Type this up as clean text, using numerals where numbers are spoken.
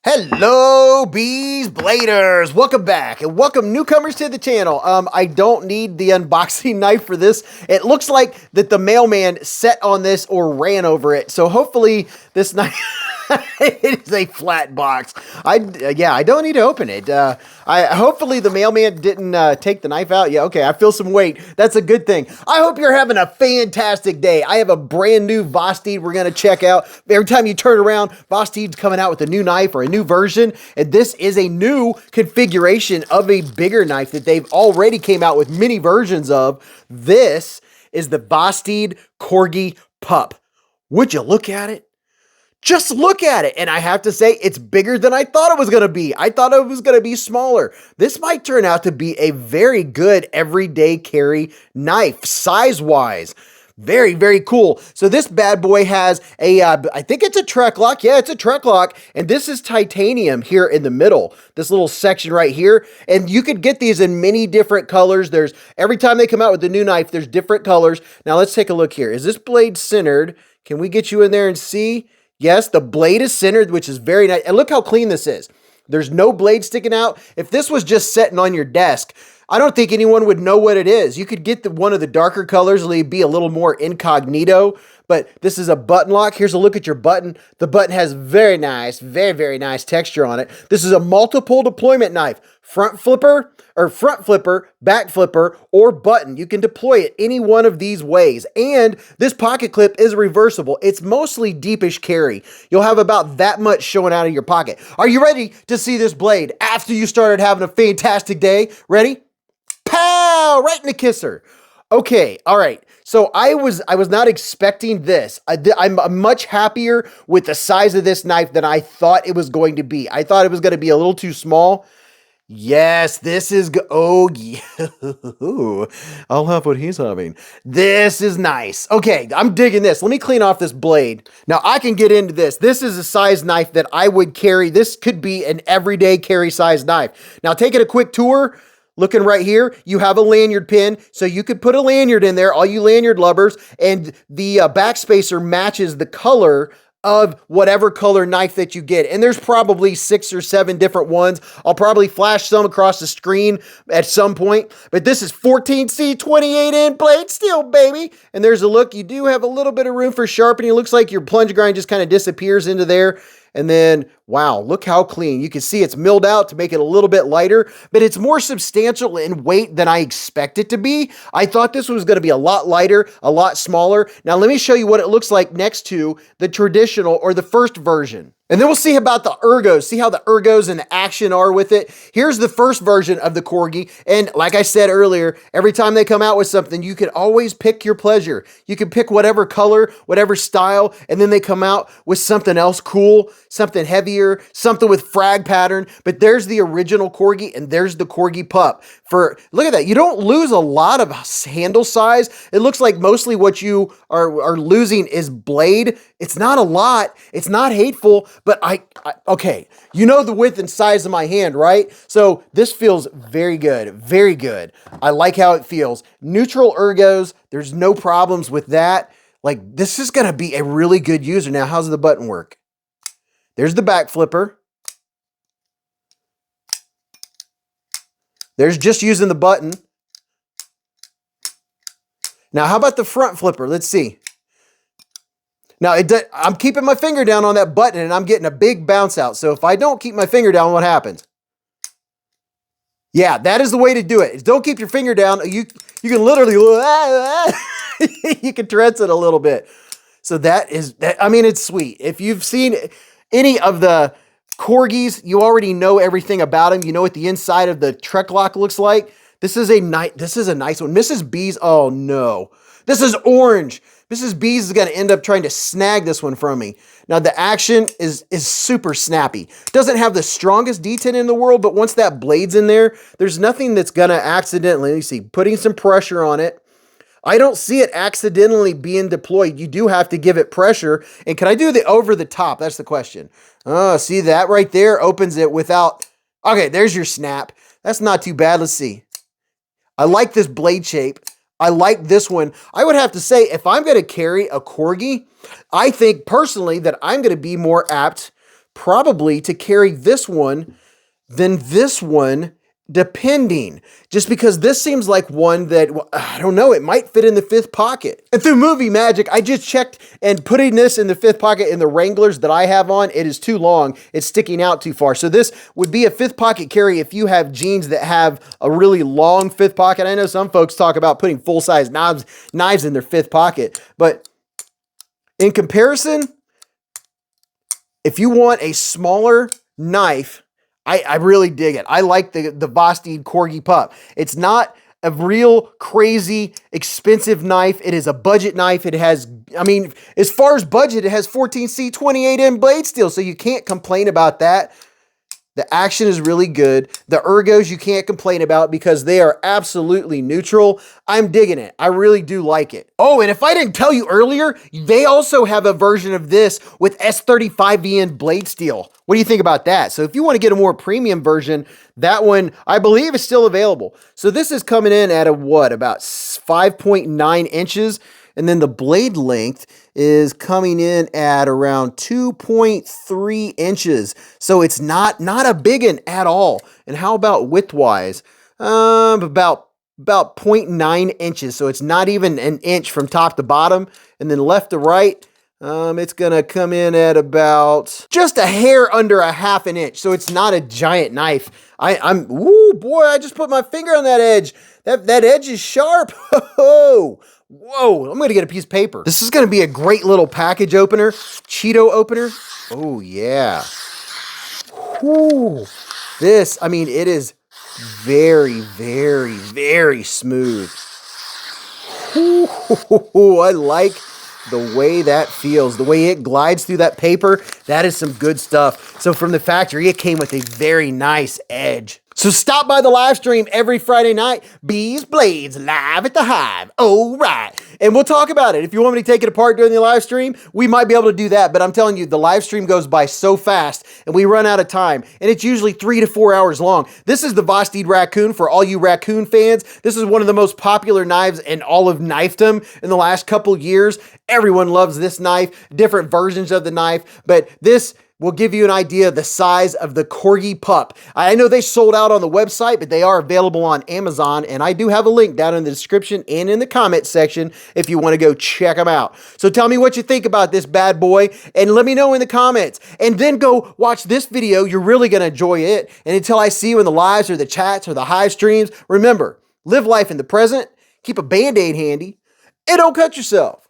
Hello, Beez Bladers! Welcome back, and welcome newcomers to the channel. I don't need the unboxing knife for this. It looks like that the mailman sat on this or ran over it, so hopefully this knife... It is a flat box. I don't need to open it. Hopefully the mailman didn't take the knife out. Yeah, okay, I feel some weight. That's a good thing. I hope you're having a fantastic day. I have a brand new VOSTEED we're going to check out. Every time you turn around, VOSTEED's coming out with a new knife or a new version, and this is a new configuration of a bigger knife that they've already came out with many versions of. This is the VOSTEED Corgi Pup. Would you look at it? Just look at it, and I have to say, it's bigger than I thought it was going to be. I thought it was going to be smaller. This might turn out to be a very good everyday carry knife, size-wise. Very, very cool. So this bad boy has a, I think it's a Trek lock. Yeah, it's a Trek lock, and this is titanium here in the middle, this little section right here, and you could get these in many different colors. Every time they come out with a new knife, there's different colors. Now, let's take a look here. Is this blade centered? Can we get you in there and see? Yes, the blade is centered, which is very nice. And look how clean this is. There's no blade sticking out. If this was just sitting on your desk, I don't think anyone would know what it is. You could get one of the darker colors, it'll be a little more incognito, but this is a button lock. Here's a look at your button. The button has very nice, very, very nice texture on it. This is a multiple deployment knife. Front flipper, back flipper, or button. You can deploy it any one of these ways. And this pocket clip is reversible. It's mostly deepish carry. You'll have about that much showing out of your pocket. Are you ready to see this blade after you started having a fantastic day? Ready? Pow! Right in the kisser. Okay, all right. So I was not expecting this. I'm much happier with the size of this knife than I thought it was going to be. I thought it was going to be a little too small. Yes, this is, oh, yeah. I'll have what he's having. This is nice. Okay, I'm digging this. Let me clean off this blade. Now, I can get into this. This is a size knife that I would carry. This could be an everyday carry size knife. Now, taking a quick tour, looking right here, you have a lanyard pin, so you could put a lanyard in there, all you lanyard lovers, and the backspacer matches the color of whatever color knife that you get. And there's probably 6 or 7 different ones. I'll probably flash some across the screen at some point, but this is 14C 28N blade steel, baby. And there's a look. You do have a little bit of room for sharpening. It looks like your plunge grind just kind of disappears into there. And then, wow, look how clean. You can see it's milled out to make it a little bit lighter, but it's more substantial in weight than I expect it to be. I thought this was going to be a lot lighter, a lot smaller. Now, let me show you what it looks like next to the traditional or the first version. And then we'll see about the ergos, see how the ergos and the action are with it. Here's the first version of the Corgi. And like I said earlier, every time they come out with something, you can always pick your pleasure. You can pick whatever color, whatever style, and then they come out with something else cool, something heavier, something with frag pattern. But there's the original Corgi and there's the Corgi Pup. Look at that. You don't lose a lot of handle size. It looks like mostly what you are losing is blade. It's not a lot. It's not hateful. But okay, you know the width and size of my hand, right? So this feels very good, very good. I like how it feels. Neutral ergos, there's no problems with that. Like, this is gonna be a really good user. Now, how's the button work? There's the back flipper. There's just using the button. Now, how about the front flipper? Let's see. Now, I'm keeping my finger down on that button and I'm getting a big bounce out. So if I don't keep my finger down, what happens? Yeah, that is the way to do it. Don't keep your finger down. You can literally, you can trench it a little bit. So I mean, it's sweet. If you've seen any of the Corgis, you already know everything about them. You know what the inside of the Trek lock looks like. This is a nice one. Mrs. Beez, oh no. This is orange. Mrs. Beez is going to end up trying to snag this one from me. Now, the action is super snappy. Doesn't have the strongest detent in the world, but once that blade's in there, there's nothing that's going to accidentally, let me see, putting some pressure on it. I don't see it accidentally being deployed. You do have to give it pressure. And can I do the over the top? That's the question. Oh, see that right there opens it without, okay, there's your snap. That's not too bad. Let's see. I like this blade shape. I like this one. I would have to say, if I'm going to carry a Corgi, I think personally that I'm going to be more apt probably to carry this one than this one, depending. Just because this seems like one that, well, I don't know, it might fit in the 5th pocket. And through movie magic, I just checked, and putting this in the 5th pocket in the Wranglers that I have on, it is too long. It's sticking out too far. So this would be a 5th pocket carry if you have jeans that have a really long 5th pocket. I know some folks talk about putting full-size knives in their 5th pocket, but in comparison, if you want a smaller knife, I really dig it. I like the VOSTEED Corgi Pup. It's not a real crazy expensive knife. It is a budget knife. It has, I mean, as far as budget, it has 14C 28M blade steel, so you can't complain about that. The action is really good. The ergos you can't complain about because they are absolutely neutral. I'm digging it. I really do like it. Oh, and if I didn't tell you earlier, they also have a version of this with S35VN blade steel. What do you think about that? So if you want to get a more premium version, that one I believe is still available. So this is coming in at a what, about 5.9 inches. And then the blade length is coming in at around 2.3 inches. So it's not a big one at all. And how about width-wise? About 0.9 inches. So it's not even an inch from top to bottom. And then left to right, it's gonna come in at about just a hair under a half an inch. So it's not a giant knife. Ooh, boy, I just put my finger on that edge. That edge is sharp. Oh. Whoa, I'm going to get a piece of paper. This is going to be a great little package opener, Cheeto opener. Oh, yeah. Whew. This, I mean, it is very, very, very smooth. Ooh, I like the way that feels, the way it glides through that paper. That is some good stuff. So from the factory, it came with a very nice edge. So stop by the live stream every Friday night. Beez Blades live at the Hive. Oh, right. And we'll talk about it. If you want me to take it apart during the live stream, we might be able to do that. But I'm telling you, the live stream goes by so fast and we run out of time. And it's usually 3 to 4 hours long. This is the VOSTEED Raccoon for all you raccoon fans. This is one of the most popular knives in all of knifedom in the last couple years. Everyone loves this knife, different versions of the knife. But this will give you an idea of the size of the Corgi Pup. I know they sold out on the website, but they are available on Amazon, and I do have a link down in the description and in the comment section if you want to go check them out. So tell me what you think about this bad boy, and let me know in the comments. And then go watch this video. You're really going to enjoy it. And until I see you in the lives or the chats or the Hive streams, remember, live life in the present, keep a Band-Aid handy, and don't cut yourself.